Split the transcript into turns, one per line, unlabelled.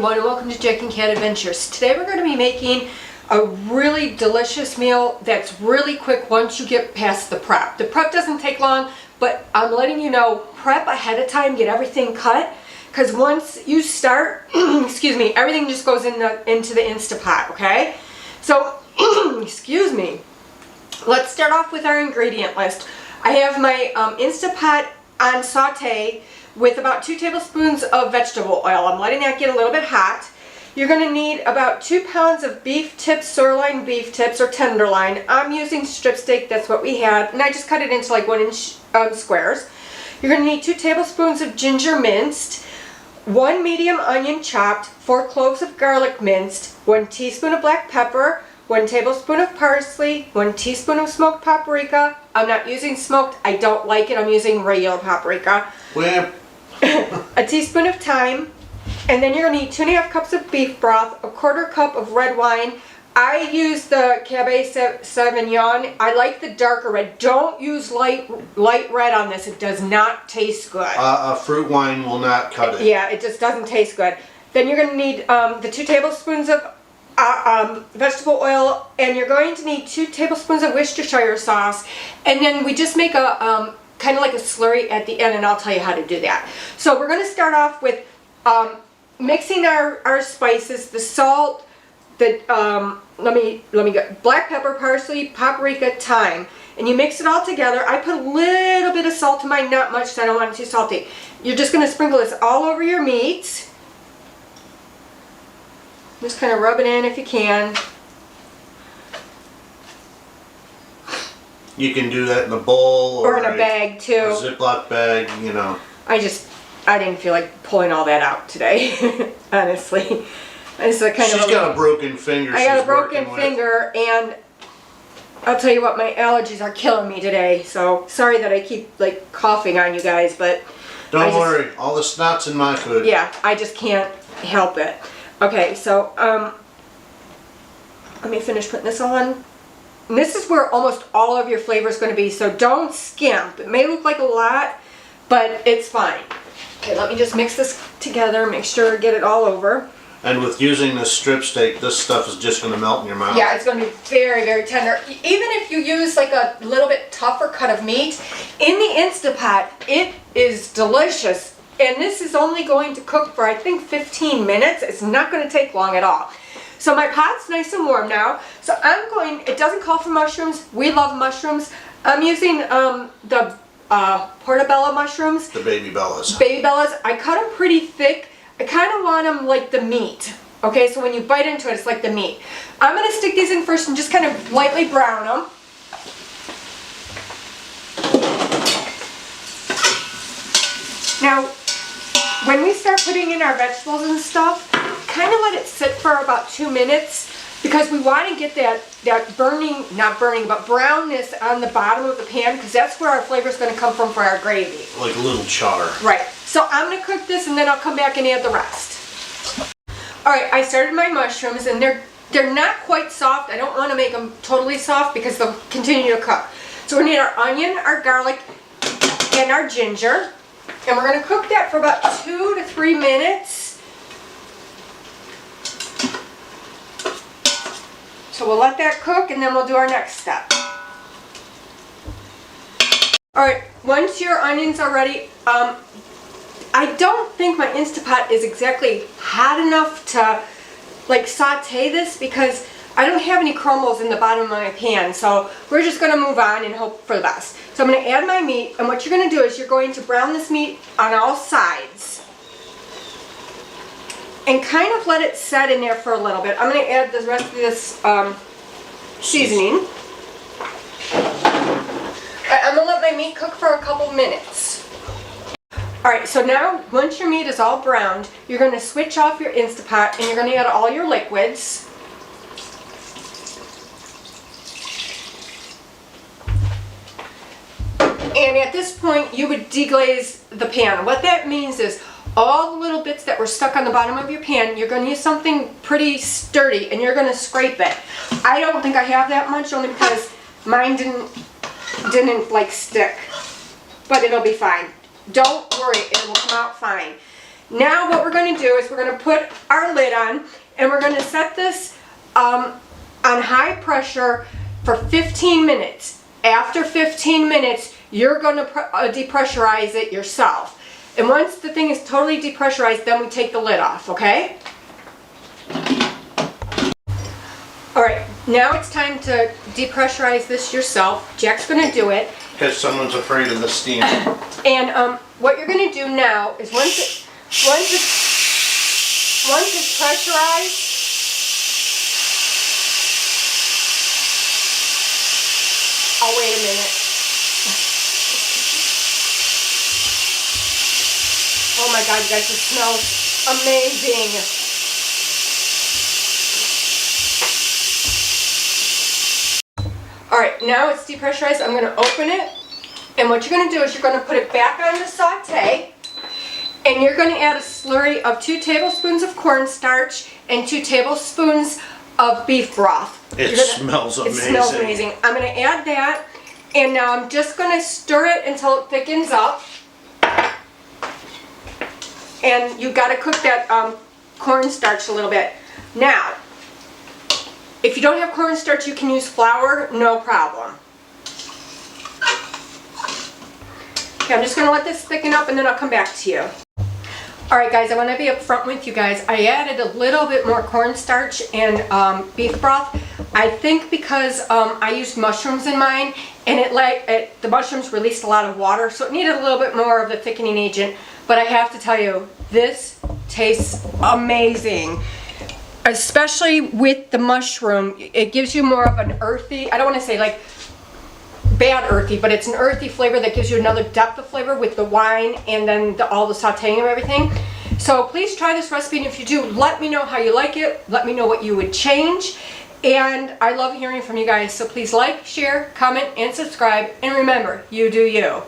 everyone, and welcome to Jack and Cat Adventures. Today we're going to be making a really delicious meal that's really quick once you get past the prep. The prep doesn't take long, but I'm letting you know, prep ahead of time, get everything cut, because once you start, excuse me, everything just goes into the Instapot, okay? So, excuse me, let's start off with our ingredient list. I have my Instapot on saute with about 2 tablespoons of vegetable oil. I'm letting that get a little bit hot. You're going to need about 2 pounds of beef tips, sirloin beef tips, or tenderloin. I'm using strip steak, that's what we had, and I just cut it into like 1-inch squares. You're going to need 2 tablespoons of ginger minced, 1 medium onion chopped, 4 cloves of garlic minced, 1 teaspoon of black pepper, 1 tablespoon of parsley, 1 teaspoon of smoked paprika. I'm not using smoked, I don't like it, I'm using regular paprika.
Well,
a teaspoon of thyme, and then you're going to need 2.5 cups of beef broth, 1/4 cup of red wine. I use the Cabernet Sauvignon. I like the darker red. Don't use light red on this. It does not taste good.
A fruit wine will not cut it.
Yeah, it just doesn't taste good. Then you're going to need the 2 tablespoons of vegetable oil, and you're going to need 2 tablespoons of Worcestershire sauce, and then we just make a kind of like a slurry at the end, and I'll tell you how to do that. So we're going to start off with mixing our spices, the salt, the let me go, black pepper, parsley, paprika, thyme, and you mix it all together. I put a little bit of salt in mine, not much, so I don't want it too salty. You're just going to sprinkle this all over your meat. Just kind of rub it in if you can.
You can do that in a bowl
or in a bag too.
A Ziploc bag, you know.
I didn't feel like pulling all that out today, honestly. It's a kind
She's got a broken finger.
I got a broken finger, and I'll tell you what, my allergies are killing me today. So sorry that I keep like coughing on you guys, but
don't worry, all the snot's in my food.
Yeah, I just can't help it. Okay, so let me finish putting this on. And this is where almost all of your flavor is going to be, so don't skimp. It may look like a lot, but it's fine. Okay, let me just mix this together, make sure I get it all over.
And with using this strip steak, this stuff is just going to melt in your mouth.
Yeah, it's going to be very, very tender. Even if you use like a little bit tougher cut of meat, in the Instapot, it is delicious. And this is only going to cook for, I think, 15 minutes. It's not going to take long at all. So my pot's nice and warm now. So it doesn't call for mushrooms. We love mushrooms. I'm using the portobello mushrooms.
The baby bellas.
Baby bellas. I cut them pretty thick. I kind of want them like the meat. Okay, so when you bite into it, it's like the meat. I'm going to stick these in first and just kind of lightly brown them. Now, when we start putting in our vegetables and stuff, kind of let it sit for about 2 minutes, because we want to get that burning, not burning, but brownness on the bottom of the pan, because that's where our flavor is going to come from for our gravy.
Like a little char.
Right. So I'm going to cook this, and then I'll come back and add the rest. Alright, I started my mushrooms, and they're not quite soft. I don't want to make them totally soft because they'll continue to cook. So we need our onion, our garlic, and our ginger. And we're going to cook that for about 2 to 3 minutes. So we'll let that cook, and then we'll do our next step. Alright, once your onions are ready, I don't think my Instapot is exactly hot enough to like saute this, because I don't have any crumbles in the bottom of my pan, so we're just going to move on and hope for the best. So I'm going to add my meat, and what you're going to do is you're going to brown this meat on all sides and kind of let it set in there for a little bit. I'm going to add the rest of this seasoning. I'm going to let my meat cook for a couple minutes. Alright, so now once your meat is all browned, you're going to switch off your Instapot, and you're going to add all your liquids. And at this point, you would deglaze the pan. What that means is all the little bits that were stuck on the bottom of your pan, you're going to use something pretty sturdy, and you're going to scrape it. I don't think I have that much, only because mine didn't like stick, but it'll be fine. Don't worry, it will come out fine. Now what we're going to do is we're going to put our lid on, and we're going to set this on high pressure for 15 minutes. After 15 minutes, you're going to depressurize it yourself. And once the thing is totally depressurized, then we take the lid off, okay? Alright, now it's time to depressurize this yourself. Jack's going to do it.
Because someone's afraid of the steam.
And what you're going to do now is once it's pressurized, oh, wait a minute. Oh my God, you guys, it smells amazing. All right, now it's depressurized. I'm going to open it. And what you're going to do is you're going to put it back on the saute. And you're going to add a slurry of 2 tablespoons of cornstarch and 2 tablespoons of beef broth.
It smells amazing.
It smells amazing. I'm going to add that. And now I'm just going to stir it until it thickens up. And you've got to cook that cornstarch a little bit. Now, if you don't have cornstarch, you can use flour, no problem. Okay, I'm just going to let this thicken up and then I'll come back to you. Alright guys, I want to be upfront with you guys. I added a little bit more cornstarch and beef broth. I think because I used mushrooms in mine, and the mushrooms released a lot of water, so it needed a little bit more of the thickening agent. But I have to tell you, this tastes amazing. Especially with the mushroom, it gives you more of an earthy, I don't want to say like bad earthy, but it's an earthy flavor that gives you another depth of flavor with the wine and then all the sauteing of everything. So please try this recipe, and if you do, let me know how you like it. Let me know what you would change. And I love hearing from you guys, so please like, share, comment, and subscribe. And remember, you do you.